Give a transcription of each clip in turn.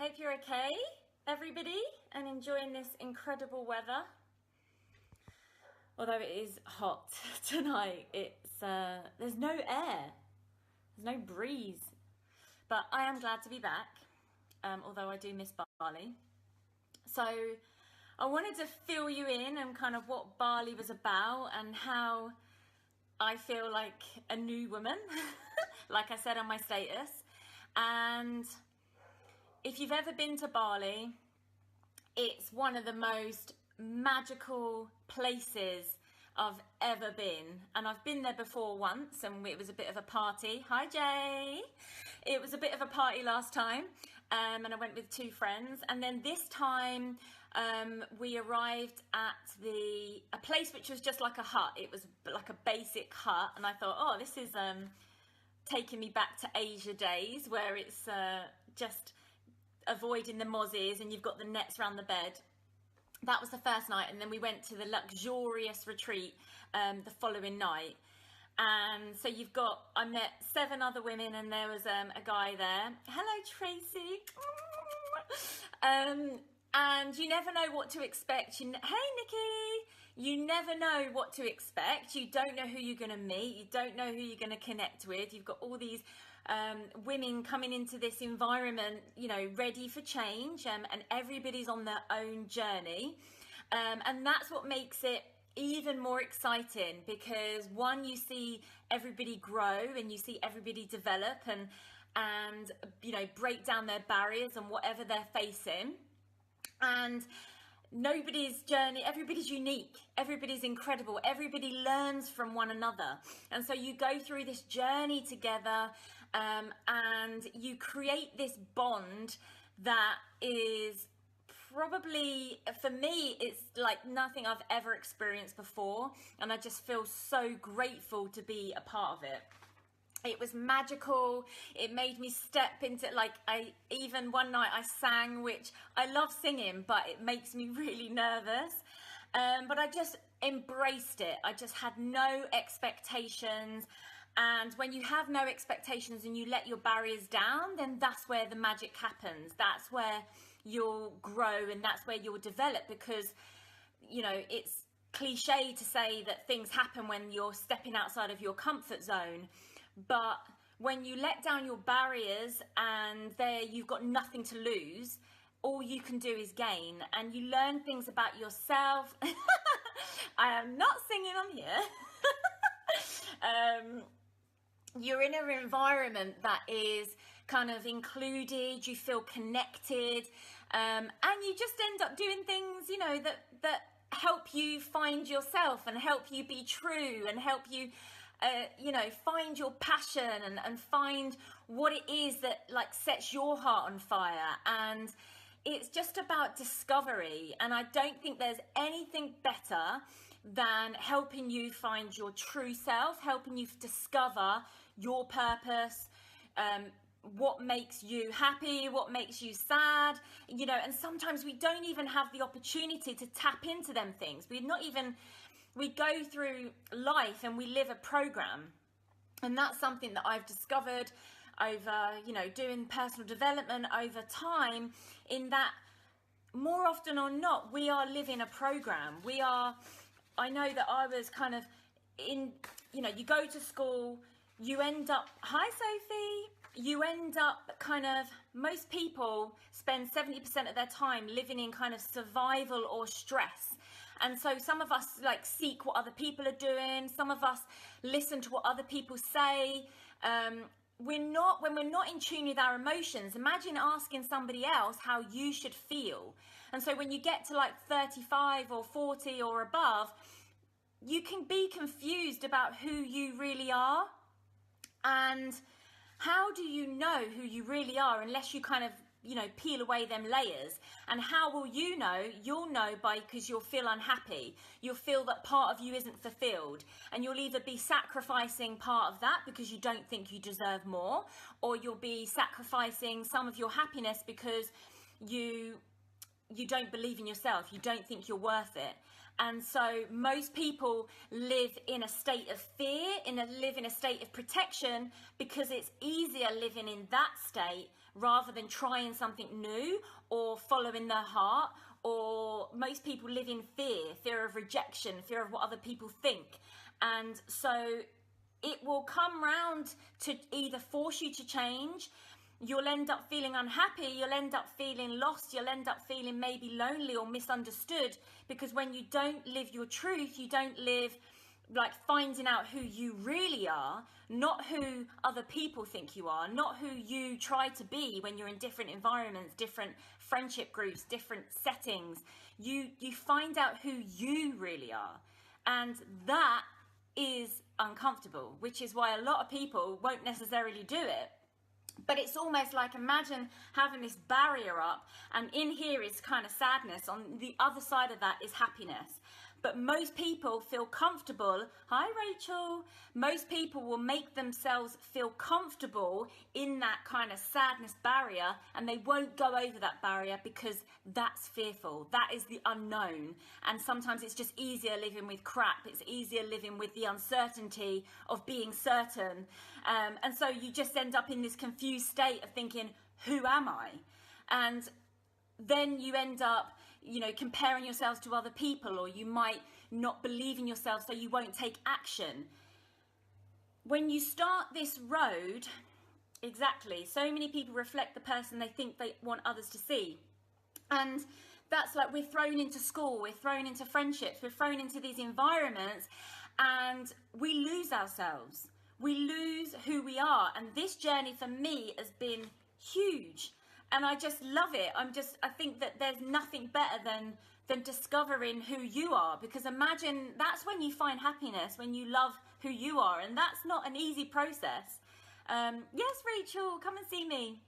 Hope you're okay, everybody, and enjoying this incredible weather. Although it is hot tonight, there's no air, there's no breeze. But I am glad to be back, although I do miss Bali. So I wanted to fill you in on kind of what Bali was about and how I feel like a new woman, like I said on my status. And if you've ever been to Bali, it's one of the most magical places I've ever been. And I've been there before once, and it was a bit of a party. Hi, Jay. It was a bit of a party last time, and I went with two friends. And then this time, we arrived at a place which was just like a hut. It was like a basic hut, and I thought, oh, this is taking me back to Asia days, where it's just avoiding the mozzies and you've got the nets around the bed. That was the first night, and then we went to the luxurious retreat the following night. And so I met 7 other women, and there was a guy there. Hello, Tracy. And you never know what to expect. Hey, Nikki. You never know what to expect. You don't know who you're going to meet. You don't know who you're going to connect with. You've got all these women coming into this environment, you know, ready for change, and everybody's on their own journey. And that's what makes it even more exciting, because one, you see everybody grow and you see everybody develop and you know, break down their barriers and whatever they're facing. And nobody's journey, everybody's unique, everybody's incredible, everybody learns from one another. And so you go through this journey together, and you create this bond that is probably, for me, it's like nothing I've ever experienced before. And I just feel so grateful to be a part of it. It was magical. It made me step into, like, even one night I sang, which I love singing, but it makes me really nervous. But I just embraced it. I just had no expectations. And when you have no expectations and you let your barriers down, then that's where the magic happens. That's where you'll grow, and that's where you'll develop, because, you know, it's cliche to say that things happen when you're stepping outside of your comfort zone. But when you let down your barriers and there you've got nothing to lose, all you can do is gain, and you learn things about yourself. I am not singing on here. You're in an environment that is kind of included, you feel connected, and you just end up doing things, you know, that help you find yourself and help you be true and help you you know, find your passion and find what it is that, like, sets your heart on fire. And it's just about discovery. And I don't think there's anything better than helping you find your true self, helping you discover your purpose, what makes you happy, what makes you sad, you know. And sometimes we don't even have the opportunity to tap into them things. We go through life and we live a program. And that's something that I've discovered over, you know, doing personal development over time, in that more often or not, we are living a program. I know that I was kind of in, you know, you go to school, you end up, hi Sophie, you end up kind of, most people spend 70% of their time living in kind of survival or stress. And so some of us like seek what other people are doing. Some of us listen to what other people say. When we're not in tune with our emotions, imagine asking somebody else how you should feel. And so when you get to like 35 or 40 or above, you can be confused about who you really are. And how do you know who you really are unless you kind of, you know, peel away them layers? And how will you know? You'll know because you'll feel unhappy. You'll feel that part of you isn't fulfilled, and you'll either be sacrificing part of that because you don't think you deserve more, or you'll be sacrificing some of your happiness because you you don't believe in yourself, you don't think you're worth it. And so most people live in a state of fear, live in a state of protection, because it's easier living in that state rather than trying something new or following their heart. Or most people live in fear of rejection, fear of what other people think. And so it will come round to either force you to change. You'll end up feeling unhappy, you'll end up feeling lost, you'll end up feeling maybe lonely or misunderstood, because when you don't live your truth, you don't live like finding out who you really are, not who other people think you are, not who you try to be when you're in different environments, different friendship groups, different settings. You find out who you really are, and that is uncomfortable, which is why a lot of people won't necessarily do it. But it's almost like, imagine having this barrier up, and in here is kind of sadness, on the other side of that is happiness. But most people feel comfortable. Hi, Rachel. Most people will make themselves feel comfortable in that kind of sadness barrier, and they won't go over that barrier because that's fearful. That is the unknown. And sometimes it's just easier living with crap. It's easier living with the uncertainty of being certain. And so you just end up in this confused state of thinking, who am I? And then you end up, comparing yourselves to other people, or you might not believe in yourself, so you won't take action. When you start this road, exactly, so many people reflect the person they think they want others to see. And that's like, we're thrown into school, we're thrown into friendships, we're thrown into these environments, and we lose ourselves. We lose who we are. And this journey for me has been huge. And I just love it. I think that there's nothing better than discovering who you are, because imagine that's when you find happiness, when you love who you are. And that's not an easy process. Yes, Rachel, come and see me.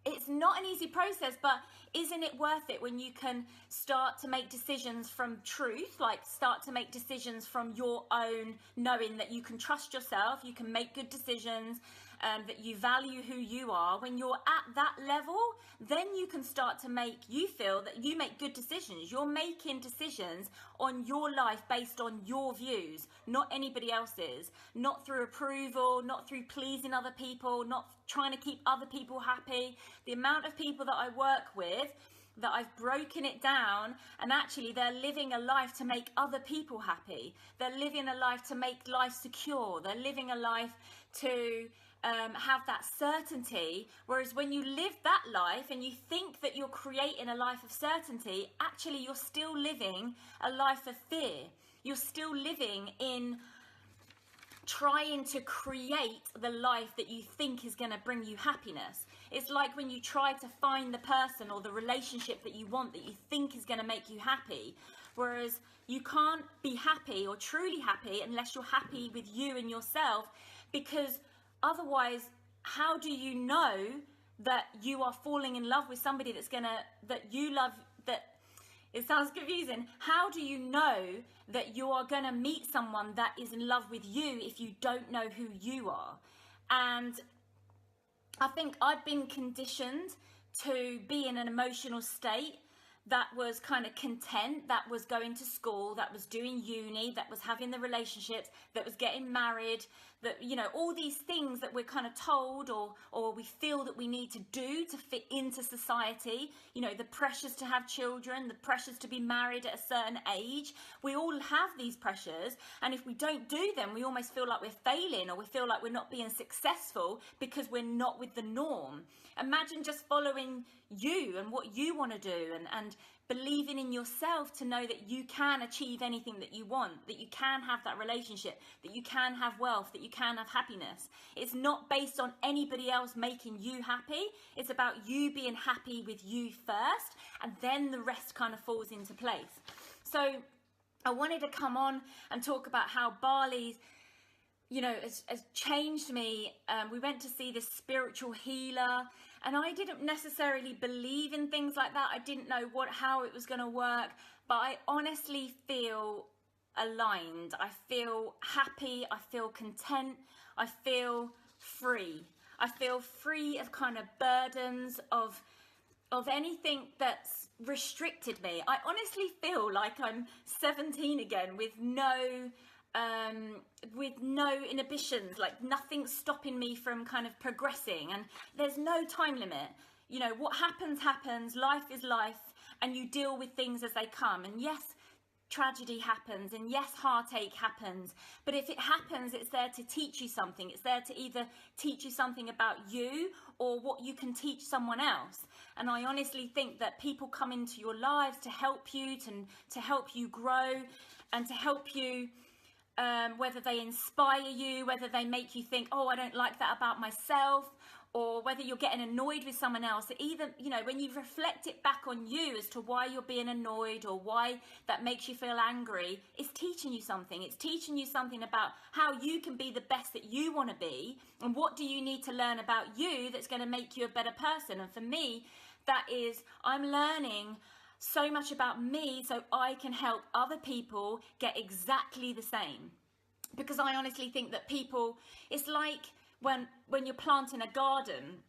It's not an easy process, but isn't it worth it when you can start to make decisions from truth, like start to make decisions from your own knowing that you can trust yourself, you can make good decisions, that you value who you are. When you're at that level, then you can start to you feel that you make good decisions. You're making decisions on your life based on your views, not anybody else's, not through approval, not through pleasing other people, not trying to keep other people happy. The amount of people that I work with, that I've broken it down, and actually they're living a life to make other people happy. They're living a life to make life secure. They're living a life to have that certainty. Whereas when you live that life and you think that you're creating a life of certainty, actually you're still living a life of fear. You're still living in trying to create the life that you think is going to bring you happiness. It's like when you try to find the person or the relationship that you want, that you think is going to make you happy. Whereas you can't be happy or truly happy unless you're happy with you and yourself, because otherwise, how do you know that you are falling in love with somebody that you love? That it sounds confusing. How do you know that you are gonna meet someone that is in love with you if you don't know who you are? And I think I've been conditioned to be in an emotional state that was kind of content, that was going to school, that was doing uni, that was having the relationships, that was getting married, that, all these things that we're kind of told or we feel that we need to do to fit into society, the pressures to have children, the pressures to be married at a certain age. We all have these pressures, and if we don't do them, we almost feel like we're failing, or we feel like we're not being successful because we're not with the norm. Imagine just following you and what you want to do, and believing in yourself to know that you can achieve anything that you want, that you can have that relationship, that you can have wealth, that you can have happiness. It's not based on anybody else making you happy. It's about you being happy with you first, and then the rest kind of falls into place. So I wanted to come on and talk about how Bali has changed me. We went to see this spiritual healer, and I didn't necessarily believe in things like that. I didn't know how it was going to work, but I honestly feel aligned. I feel happy. I feel content. I feel free. I feel free of kind of burdens of of anything that's restricted me. I honestly feel like I'm 17 again with no inhibitions, like nothing stopping me from kind of progressing, and there's no time limit. You know, what happens happens, life is life, and you deal with things as they come. And yes, tragedy happens, and yes, heartache happens, but if it happens, it's there to teach you something. It's there to either teach you something about you or what you can teach someone else. And I honestly think that people come into your lives to help you, to help you grow, and to help you, whether they inspire you, whether they make you think, oh, I don't like that about myself, or whether you're getting annoyed with someone else. Either, you know, when you reflect it back on you as to why you're being annoyed or why that makes you feel angry, it's teaching you something. It's teaching you something about how you can be the best that you want to be, and what do you need to learn about you that's going to make you a better person. And for me, that is, I'm learning so much about me so I can help other people get exactly the same. Because I honestly think that people, it's like when you're planting a garden,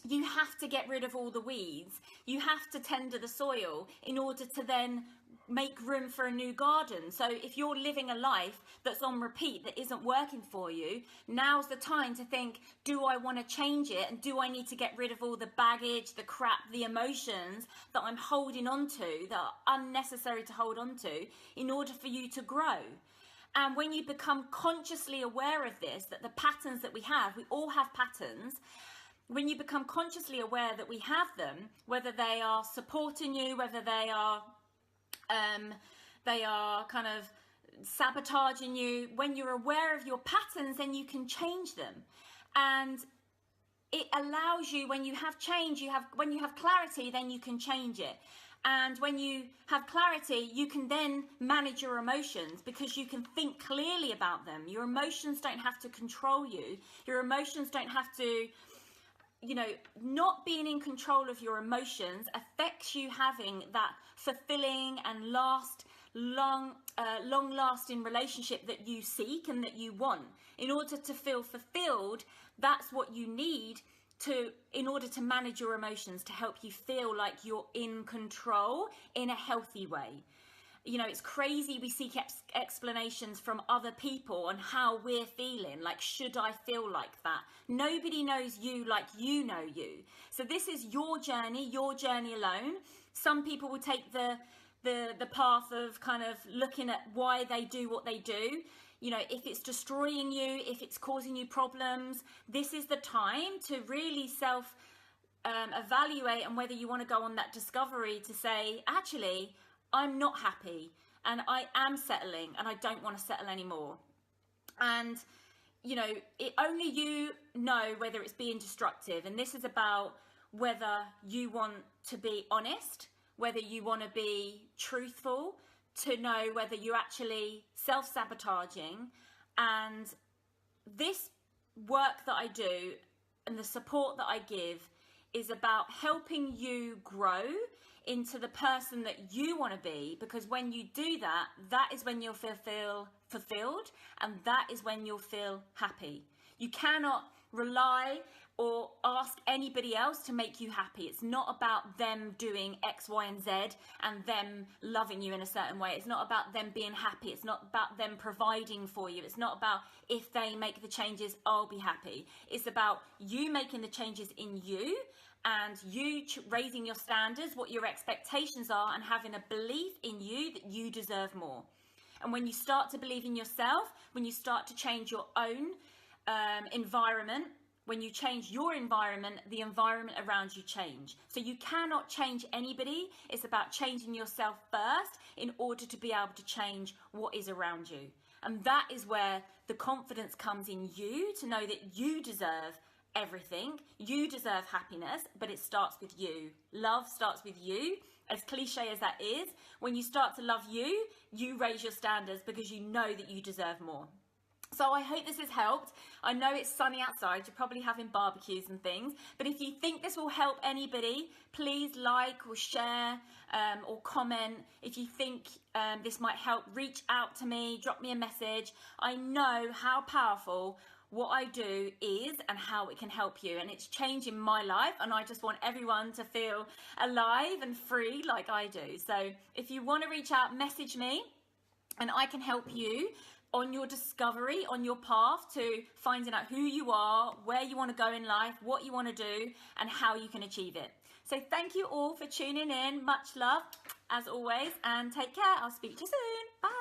you have to get rid of all the weeds. You have to tender the soil in order to then make room for a new garden. So if you're living a life that's on repeat, that isn't working for you, now's the time to think, do I want to change it? And do I need to get rid of all the baggage, the crap, the emotions that I'm holding on to, that are unnecessary to hold on to, in order for you to grow? And when you become consciously aware of this, that the patterns that we all have patterns. When you become consciously aware that we have them, whether they are supporting you, whether they are kind of sabotaging you, when you're aware of your patterns, then you can change them. And it allows you, when you have change, when you have clarity, then you can change it. And when you have clarity, you can then manage your emotions, because you can think clearly about them. Your emotions don't have to control you. Your emotions don't have to, you know, not being in control of your emotions affects you having that fulfilling and long-lasting relationship that you seek and that you want. In order to feel fulfilled, that's what you need in order to manage your emotions, to help you feel like you're in control in a healthy way. You know, it's crazy we seek explanations from other people on how we're feeling. Like, should I feel like that? Nobody knows you like you know you. So this is your journey alone. Some people will take the path of kind of looking at why they do what they do. You know, if it's destroying you, if it's causing you problems, this is the time to really evaluate, and whether you want to go on that discovery to say, actually, I'm not happy and I am settling and I don't want to settle anymore. And, you know, only you know whether it's being destructive. And this is about whether you want to be honest, whether you want to be truthful, to know whether you're actually self-sabotaging. And this work that I do and the support that I give is about helping you grow into the person that you want to be, because when you do that, that is when you'll feel fulfilled, and that is when you'll feel happy. You cannot rely or ask anybody else to make you happy. It's not about them doing X, Y, and Z and them loving you in a certain way. It's not about them being happy. It's not about them providing for you. It's not about, if they make the changes, I'll be happy. It's about you making the changes in you, and you raising your standards, what your expectations are, and having a belief in you that you deserve more. And when you start to believe in yourself, when you start to change your own environment, when you change your environment, the environment around you change. So you cannot change anybody. It's about changing yourself first in order to be able to change what is around you. And that is where the confidence comes in you, to know that you deserve everything. You deserve happiness, but it starts with you. Love starts with you. As cliche as that is, when you start to love you, you raise your standards because you know that you deserve more. So I hope this has helped. I know it's sunny outside, you're probably having barbecues and things, but if you think this will help anybody, please like or share or comment. If you think this might help, reach out to me, drop me a message. I know how powerful what I do is and how it can help you. And it's changing my life, and I just want everyone to feel alive and free like I do. So if you want to reach out, message me, and I can help you on your discovery, on your path to finding out who you are, where you want to go in life, what you want to do, and how you can achieve it. So thank you all for tuning in. Much love as always, and take care. I'll speak to you soon. Bye.